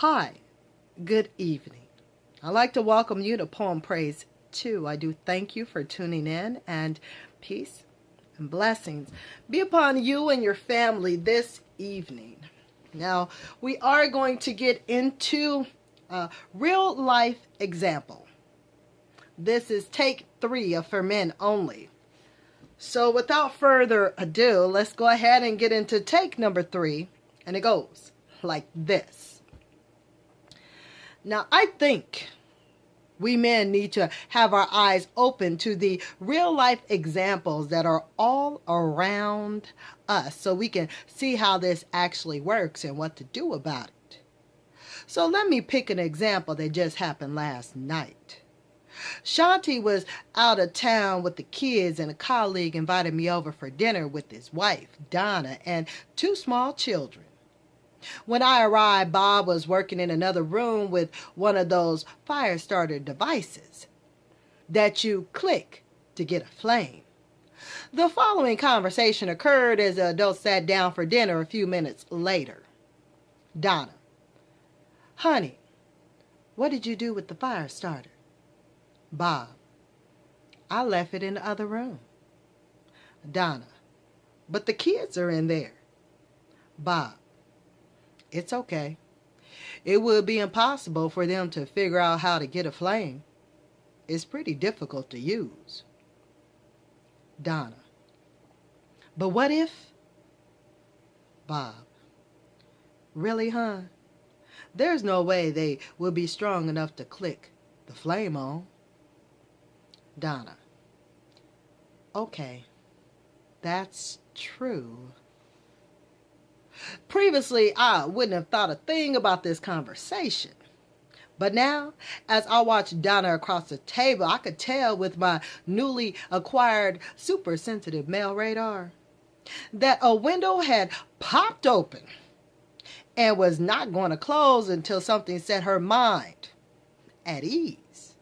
Hi, good evening. I'd like to welcome you to Poem Praise 2. I do thank you for tuning in, and peace and blessings be upon you and your family this evening. Now, we are going to get into a real life example. This is take 3 of For Men Only. So without further ado, let's go ahead and get into take number 3, and it goes like this. Now, I think we men need to have our eyes open to the real life examples that are all around us so we can see how this actually works and what to do about it. So let me pick an example that just happened last night. Shanti was out of town with the kids, and a colleague invited me over for dinner with his wife, Donna, and 2 small children. When I arrived, Bob was working in another room with one of those fire starter devices that you click to get a flame. The following conversation occurred as the adults sat down for dinner a few minutes later. Donna: Honey, what did you do with the fire starter? Bob: I left it in the other room. Donna: But the kids are in there. Bob: It's okay. It would be impossible for them to figure out how to get a flame. It's pretty difficult to use. Donna: But what if? Bob: Really, hon? There's no way they will be strong enough to click the flame on. Donna: Okay, that's true. Previously, I wouldn't have thought a thing about this conversation. But now, as I watched Donna across the table, I could tell with my newly acquired super sensitive male radar that a window had popped open and was not going to close until something set her mind at ease.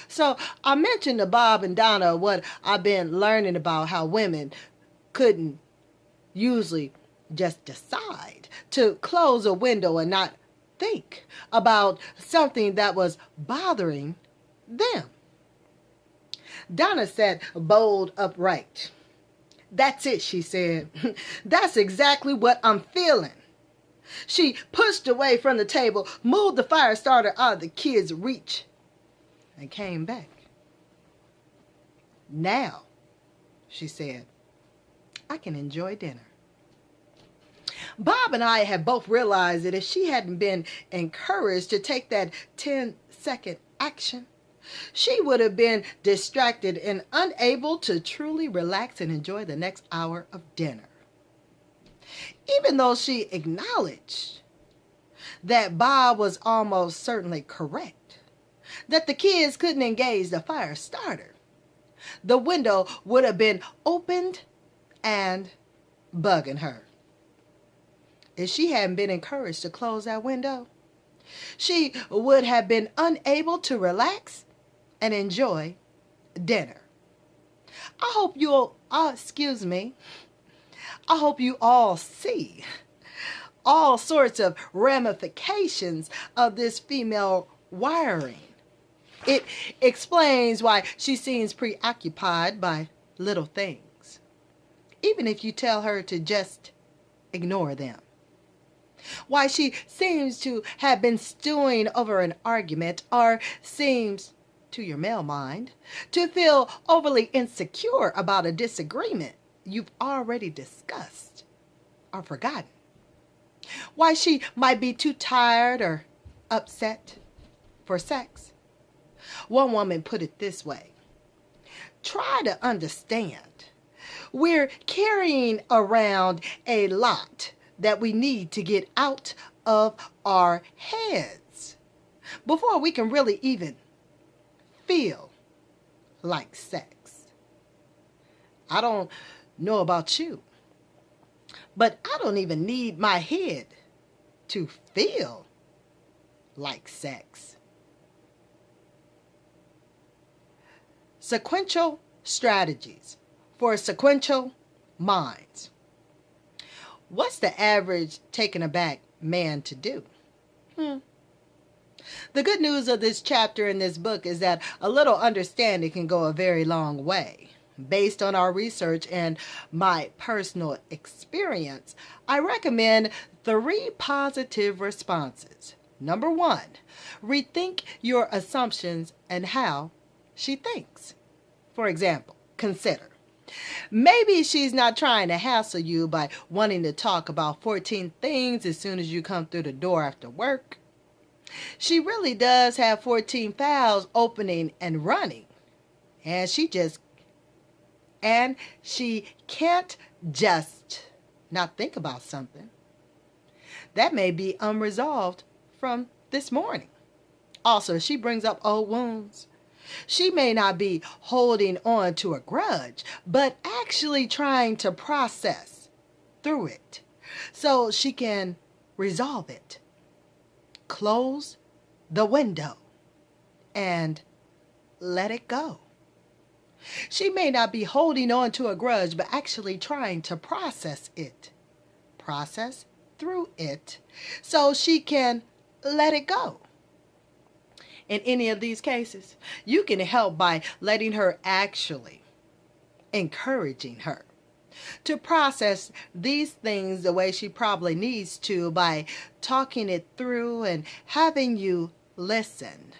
So I mentioned to Bob and Donna what I've been learning about how women couldn't usually just decide to close a window and not think about something that was bothering them. Donna sat bolt upright. That's it, she said. That's exactly what I'm feeling. She pushed away from the table, moved the fire starter out of the kids' reach, and came back. Now, she said, I can enjoy dinner. Bob and I had both realized that if she hadn't been encouraged to take that 10-second action, she would have been distracted and unable to truly relax and enjoy the next hour of dinner. Even though she acknowledged that Bob was almost certainly correct, that the kids couldn't engage the fire starter, the window would have been opened and bugging her. If she hadn't been encouraged to close that window, she would have been unable to relax and enjoy dinner. I hope you all see all sorts of ramifications of this female wiring. It explains why she seems preoccupied by little things, even if you tell her to just ignore them. Why she seems to have been stewing over an argument, or seems, to your male mind, to feel overly insecure about a disagreement you've already discussed or forgotten. Why she might be too tired or upset for sex. One woman put it this way: try to understand. We're carrying around a lot that we need to get out of our heads before we can really even feel like sex. I don't know about you, but I don't even need my head to feel like sex. Sequential strategies for sequential minds. What's the average taken aback man to do? Hmm. The good news of this chapter in this book is that a little understanding can go a very long way. Based on our research and my personal experience, I recommend 3 positive responses. Number 1, rethink your assumptions and how she thinks. For example, consider. Maybe she's not trying to hassle you by wanting to talk about 14 things as soon as you come through the door after work. She really does have 14 files opening and running, and she can't just not think about something that may be unresolved from this morning. Also, she brings up old wounds. She may not be holding on to a grudge, but actually trying to process through it so she can resolve it. Close the window and let it go. She may not be holding on to a grudge, but actually trying to process it. Process through it so she can let it go. In any of these cases, you can help by letting her, actually encouraging her to process these things the way she probably needs to by talking it through and having you listen.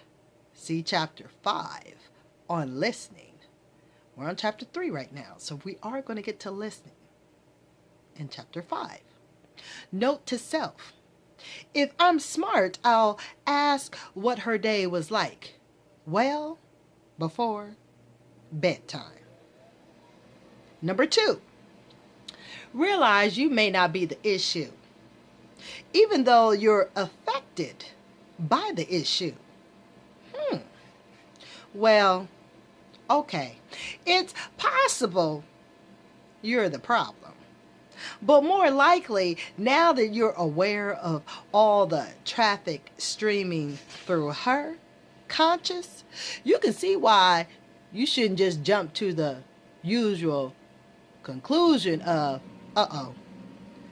See chapter 5 on listening. We're on chapter 3 right now, so we are going to get to listening in chapter 5. Note to self. If I'm smart, I'll ask what her day was like well before bedtime. Number 2, realize you may not be the issue, even though you're affected by the issue. Well, okay, it's possible you're the problem. But more likely, now that you're aware of all the traffic streaming through her conscious, you can see why you shouldn't just jump to the usual conclusion of, uh-oh,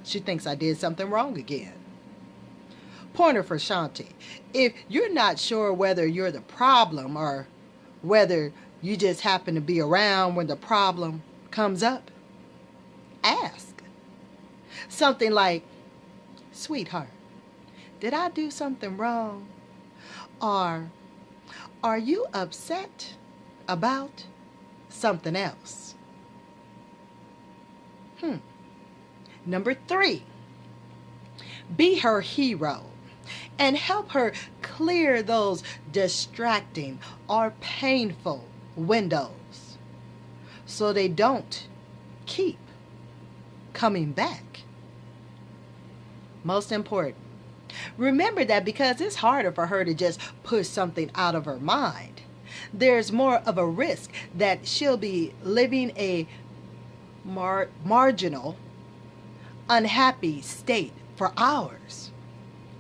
she thinks I did something wrong again. Pointer for Shanti. If you're not sure whether you're the problem or whether you just happen to be around when the problem comes up, ask. Something like, sweetheart, did I do something wrong? Or are you upset about something else? Number 3, be her hero and help her clear those distracting or painful windows so they don't keep coming back. Most important, remember that because it's harder for her to just push something out of her mind, there's more of a risk that she'll be living a marginal, unhappy state for hours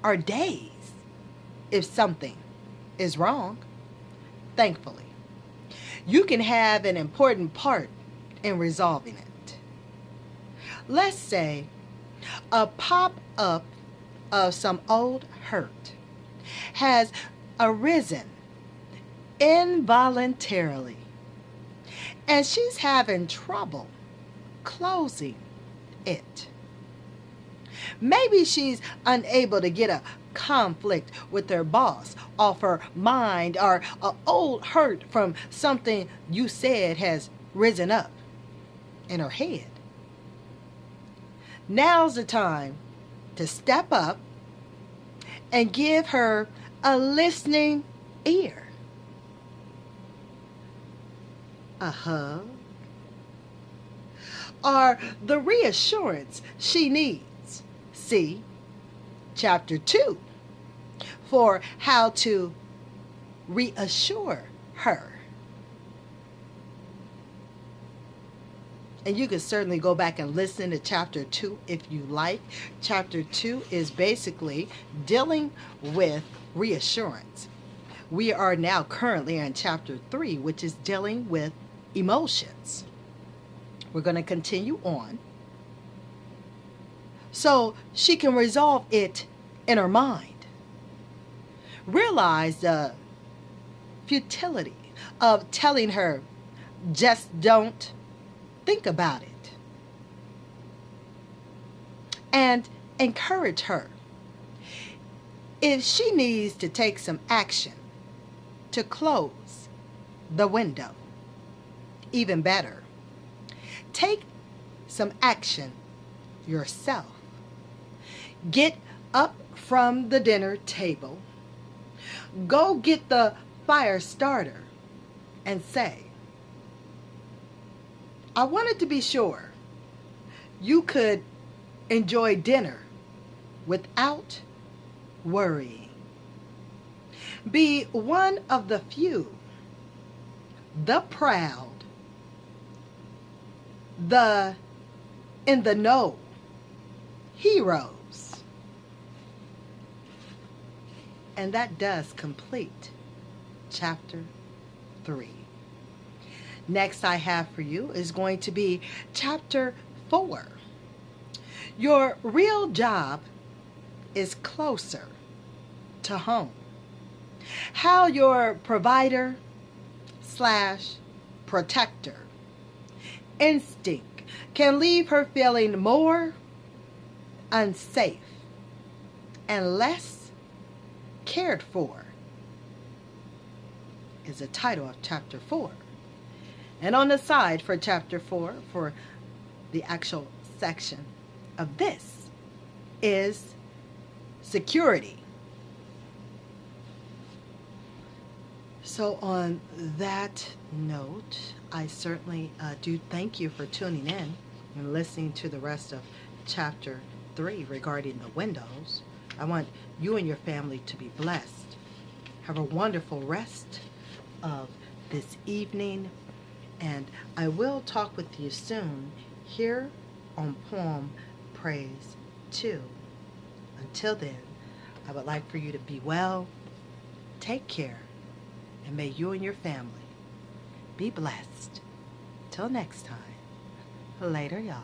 or days if something is wrong. Thankfully, you can have an important part in resolving it. Let's say a pop-up of some old hurt has arisen involuntarily, and she's having trouble closing it. Maybe she's unable to get a conflict with her boss off her mind, or an old hurt from something you said has risen up in her head. Now's the time to step up and give her a listening ear, a hug, or the reassurance she needs. See chapter 2 for how to reassure her. And you can certainly go back and listen to chapter 2 if you like. Chapter 2 is basically dealing with reassurance. We are now currently in chapter 3, which is dealing with emotions. We're going to continue on so she can resolve it in her mind. realize the futility of telling her, just don't think about it. And encourage her. If she needs to take some action to close the window, even better, take some action yourself. Get up from the dinner table, go get the fire starter, and say, I wanted to be sure you could enjoy dinner without worrying. Be one of the few, the proud, the in the know heroes. And that does complete chapter 3. Next I have for you is going to be chapter 4. Your real job is closer to home. How your provider / protector instinct can leave her feeling more unsafe and less cared for is the title of chapter 4. And on the side for chapter 4, for the actual section of this, is security. So on that note, I certainly do thank you for tuning in and listening to the rest of chapter 3 regarding the windows. I want you and your family to be blessed. Have a wonderful rest of this evening, and I will talk with you soon here on Poem Praise 2. Until then, I would like for you to be well, take care, and may you and your family be blessed. Till next time. Later, y'all.